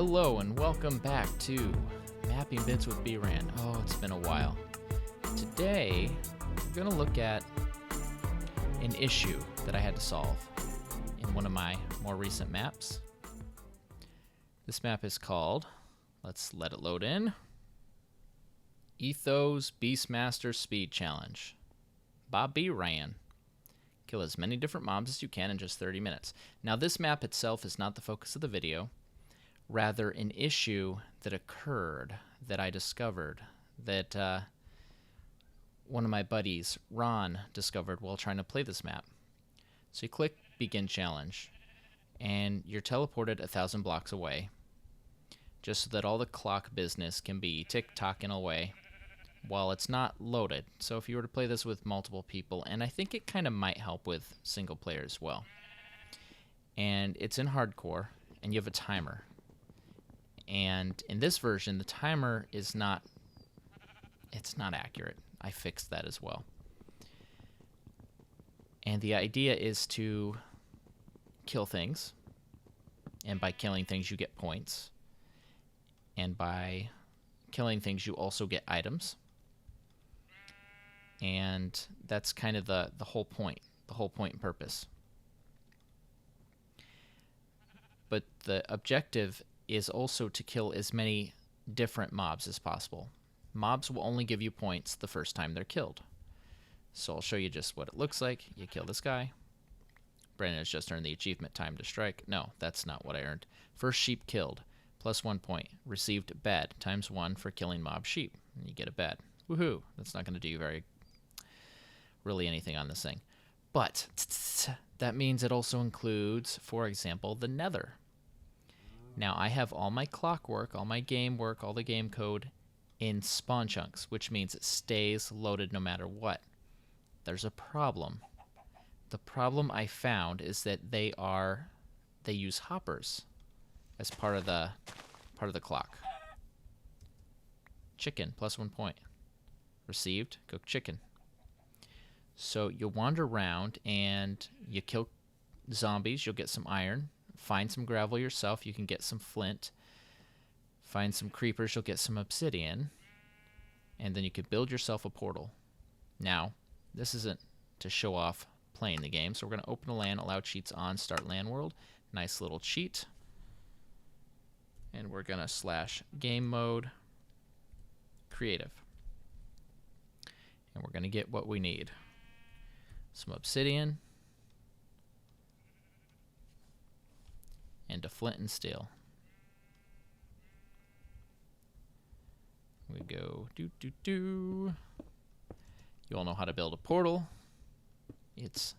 Hello and welcome back to Mapping Bits with bRanN. Oh, it's been a while. Today, we're going to look at an issue that I had to solve in one of my more recent maps. This map is called, let's let it load in, Etho's Beastmaster Speed Challenge by bRanN. Kill as many different mobs as you can in just 30 minutes. Now, this map itself is not the focus of the video. Rather, an issue that occurred that I discovered that one of my buddies, Ron, discovered while trying to play this map. So you click Begin Challenge, and you're teleported 1,000 blocks away, just so that all the clock business can be tick-tocking away while it's not loaded. So if you were to play this with multiple people, and I think it kind of might help with single player as well. And it's in hardcore, and you have a timer. And in this version, the timer is not accurate. I fixed that as well. And the idea is to kill things. And by killing things, you get points. And by killing things, you also get items. And that's kind of the whole point and purpose. But the objective is also to kill as many different mobs as possible. Mobs will only give you points the first time they're killed. So I'll show you just what it looks like. You kill this guy. bRanN has just earned the achievement Time to Strike. No, that's not what I earned. First sheep killed, plus 1 point. Received bad, ×1 for killing mob sheep. And you get a bad. Woohoo! That's not going to do you really anything on this thing. But that means it also includes, for example, the Nether. Now, I have all my clockwork, all my game work, all the game code in spawn chunks, which means it stays loaded no matter what. There's a problem. The problem I found is that they use hoppers as part of the clock. Chicken, +1 point. Received, cooked chicken. So you wander around and you kill zombies, you'll get some iron. Find some gravel yourself, you can get some flint. Find some creepers, you'll get some obsidian. And then you can build yourself a portal. Now, this isn't to show off playing the game, so we're going to open a LAN, allow cheats on, start LAN world. Nice little cheat. And we're going to /game mode creative. And we're going to get what we need. Some obsidian. And a flint and steel. We go do. You all know how to build a portal. It's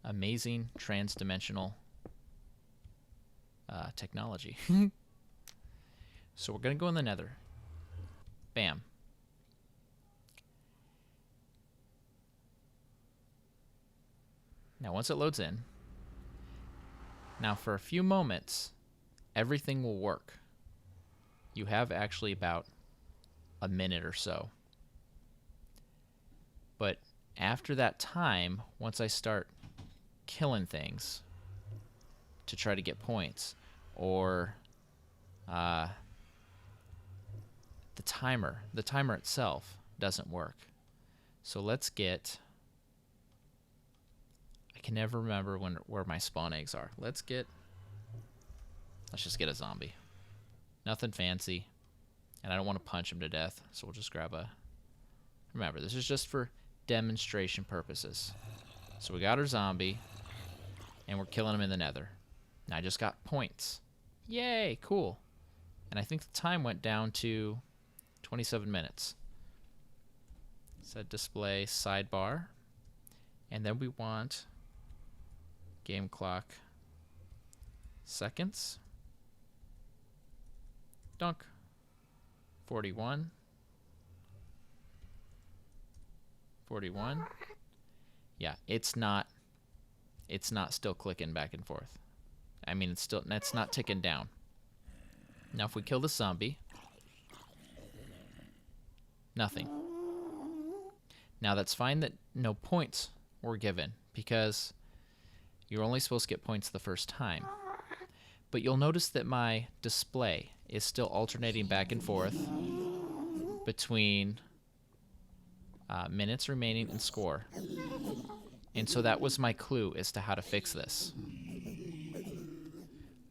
amazing trans-dimensional technology. So we're going to go in the Nether. Bam. Now once it loads in, now for a few moments, everything will work. You have actually about a minute or so. But after that time, once I start killing things to try to get points, or the timer itself doesn't work. So let's get, I can never remember where my spawn eggs are. Let's just get a zombie. Nothing fancy. And I don't want to punch him to death, so we'll just grab a... Remember, this is just for demonstration purposes. So we got our zombie, and we're killing him in the Nether. Now I just got points. Yay, cool. And I think the time went down to 27 minutes. Set display sidebar. And then we want game clock seconds. Dunk. 41. 41. Yeah, it's not still clicking back and forth. I mean, it's not ticking down. Now if we kill the zombie, nothing. Now that's fine that no points were given, because you're only supposed to get points the first time. But you'll notice that my display is still alternating back and forth between minutes remaining and score. And so that was my clue as to how to fix this.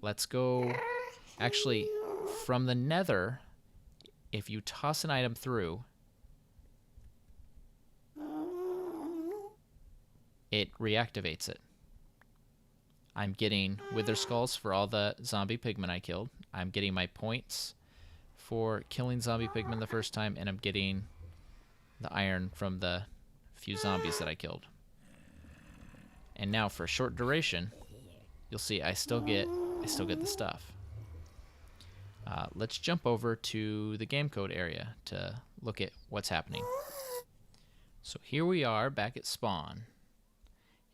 Let's go. Actually, from the Nether, if you toss an item through, it reactivates it. I'm getting Wither Skulls for all the zombie pigmen I killed. I'm getting my points for killing zombie pigmen the first time, and I'm getting the iron from the few zombies that I killed. And now for a short duration, you'll see I still get the stuff. Let's jump over to the game code area to look at what's happening. So here we are back at spawn,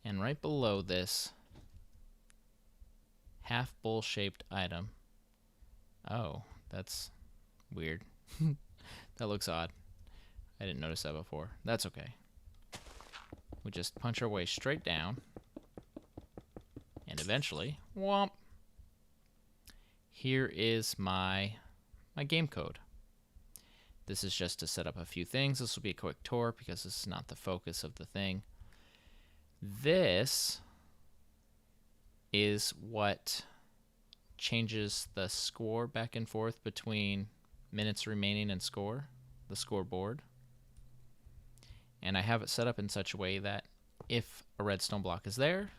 and right below this half bowl shaped item. Oh, that's weird. That looks odd. I didn't notice that before. That's okay. We just punch our way straight down, and eventually, whomp. Here is my game code. This is just to set up a few things. This will be a quick tour because this is not the focus of the thing. This is what changes the score back and forth between minutes remaining and score, the scoreboard. And I have it set up in such a way that if a redstone block is there,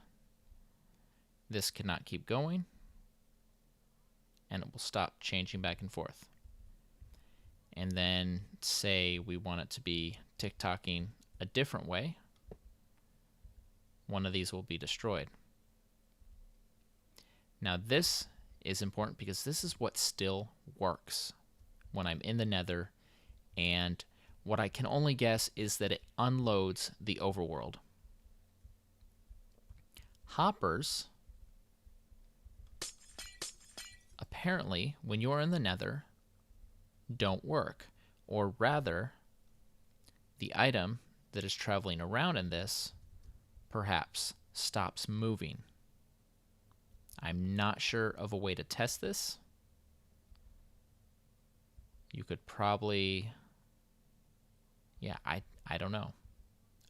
this cannot keep going, and it will stop changing back and forth. And then say we want it to be tick-tocking a different way, one of these will be destroyed. Now this is important because this is what still works when I'm in the Nether, and what I can only guess is that it unloads the overworld. Hoppers, apparently, when you're in the Nether, don't work. Or rather, the item that is traveling around in this perhaps stops moving. I'm not sure of a way to test this. You could probably... Yeah, I don't know.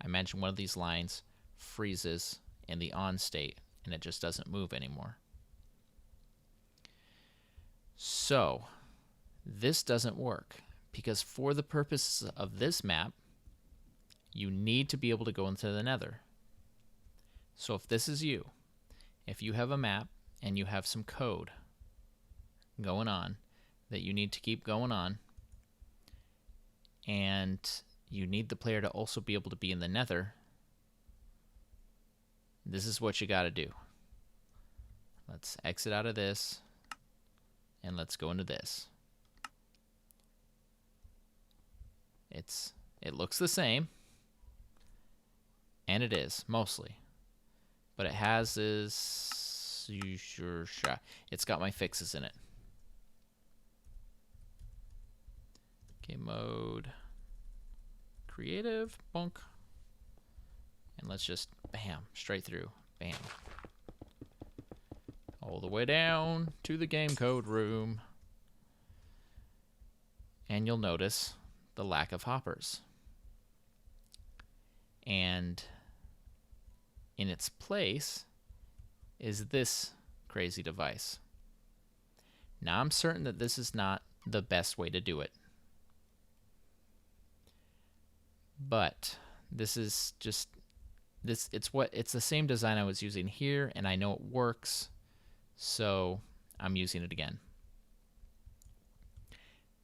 I imagine one of these lines freezes in the on state and it just doesn't move anymore. So, this doesn't work because for the purposes of this map, you need to be able to go into the Nether. So if this is you, if you have a map and you have some code going on that you need to keep going on, and you need the player to also be able to be in the Nether, this is what you got to do. Let's exit out of this, and let's go into this. It looks the same, and it is, mostly. But it has this... It's got my fixes in it. Game mode. Creative. Bonk. And let's just, bam, straight through. Bam. All the way down to the game code room. And you'll notice the lack of hoppers. And in its place is this crazy device. Now I'm certain that this is not the best way to do it. But this is just it's the same design I was using here, and I know it works, so I'm using it again.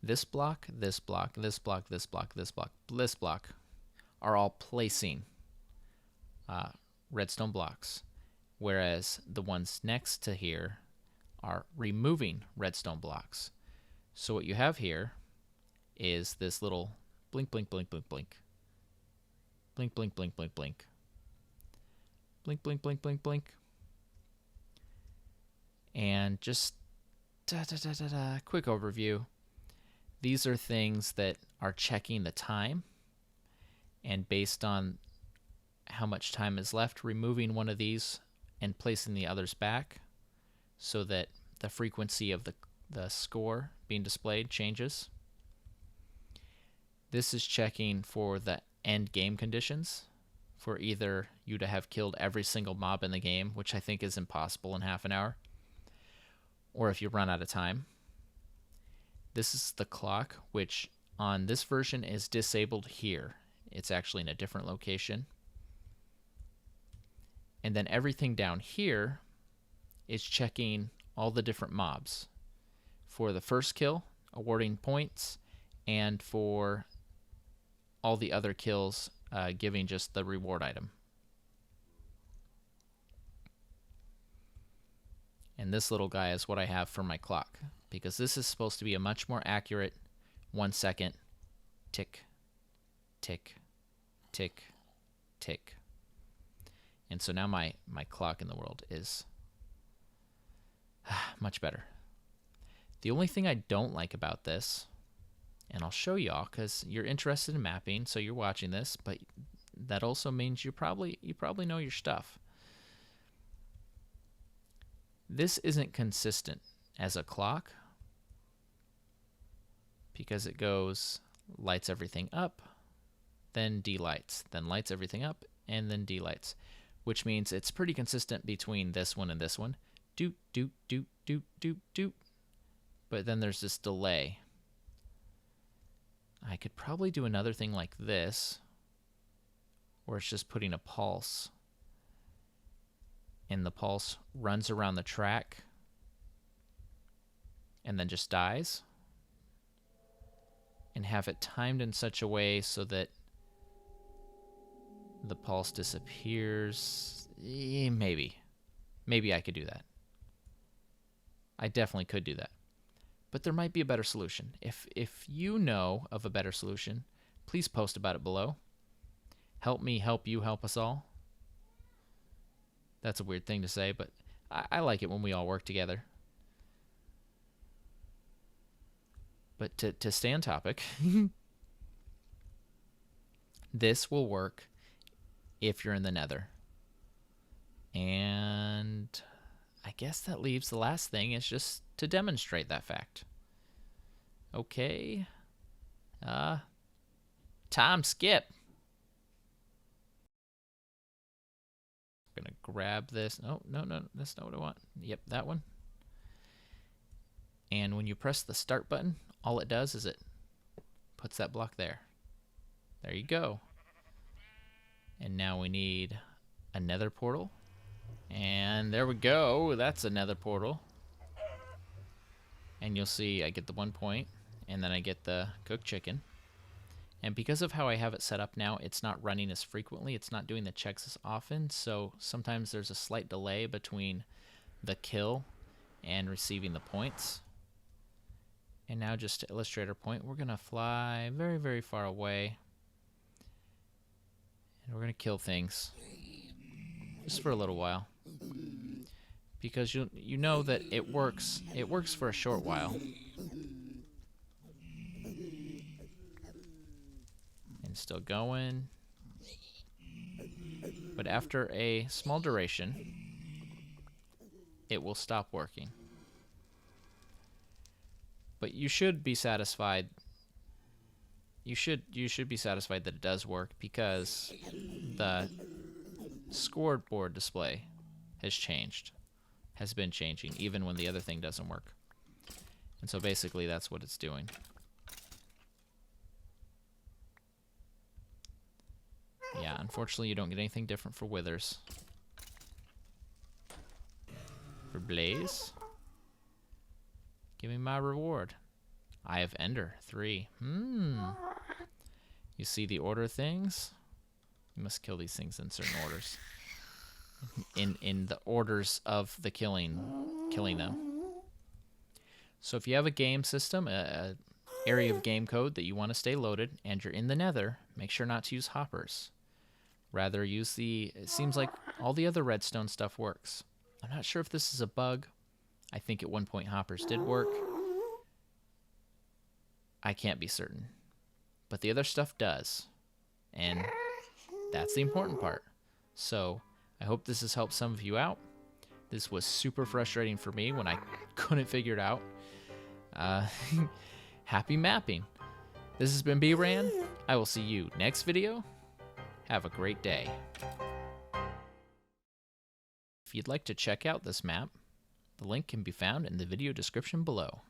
This block, this block, this block, this block, this block, this block are all placing redstone blocks, whereas the ones next to here are removing redstone blocks. So what you have here is this little blink, blink, blink, blink, blink. Blink, blink, blink, blink, blink. Blink, blink, blink, blink, blink. And just quick overview. These are things that are checking the time, and based on how much time is left, removing one of these and placing the others back so that the frequency of the score being displayed changes. This is checking for the end game conditions, for either you to have killed every single mob in the game, which I think is impossible in half an hour, or if you run out of time. This is the clock, which on this version is disabled here. It's actually in a different location. And then everything down here is checking all the different mobs. For the first kill, awarding points, and for all the other kills, giving just the reward item. And this little guy is what I have for my clock, because this is supposed to be a much more accurate 1 second tick, tick, tick, tick. And so now my clock in the world is much better. The only thing I don't like about this, and I'll show y'all because you're interested in mapping, so you're watching this, but that also means you probably know your stuff. This isn't consistent as a clock because it goes lights everything up, then delights, then lights everything up, and then delights, which means it's pretty consistent between this one and this one. Doot, doot, doot, doot, doot, doot. But then there's this delay. I could probably do another thing like this, where it's just putting a pulse, and the pulse runs around the track and then just dies, and have it timed in such a way so that the pulse disappears. Maybe I could do that. I definitely could do that. But there might be a better solution. If you know of a better solution, please post about it below. Help me, help you, help us all. That's a weird thing to say, but I like it when we all work together. But to stay on topic, this will work if you're in the Nether. And I guess that leaves the last thing is just to demonstrate that fact. Okay. Time skip. I'm gonna grab this. Oh, no, that's not what I want. Yep, that one. And when you press the start button, all it does is it puts that block there. There you go. And now we need a Nether portal. And there we go. That's a Nether portal. And you'll see I get the 1 point, and then I get the cooked chicken. And because of how I have it set up now, it's not running as frequently. It's not doing the checks as often. So sometimes there's a slight delay between the kill and receiving the points. And now just to illustrate our point, we're going to fly very, very far away. And we're going to kill things. Just for a little while. Because you know that it works for a short while. And still going. But after a small duration, it will stop working. But you should be satisfied. You should be satisfied that it does work, because the scoreboard display has changed. Has been changing even when the other thing doesn't work. And so basically that's what it's doing. Yeah, unfortunately you don't get anything different for withers. For blaze, give me my reward. Eye of Ender 3. You see the order things? You must kill these things in certain orders. In the orders of the killing them. So if you have a game system, a area of game code that you want to stay loaded, and you're in the Nether, make sure not to use hoppers. Rather use it seems like all the other redstone stuff works. I'm not sure if this is a bug. I think at one point hoppers did work. I can't be certain. But the other stuff does. And that's the important part. So I hope this has helped some of you out. This was super frustrating for me when I couldn't figure it out. Happy mapping. This has been bRanN. I will see you next video. Have a great day. If you'd like to check out this map, the link can be found in the video description below.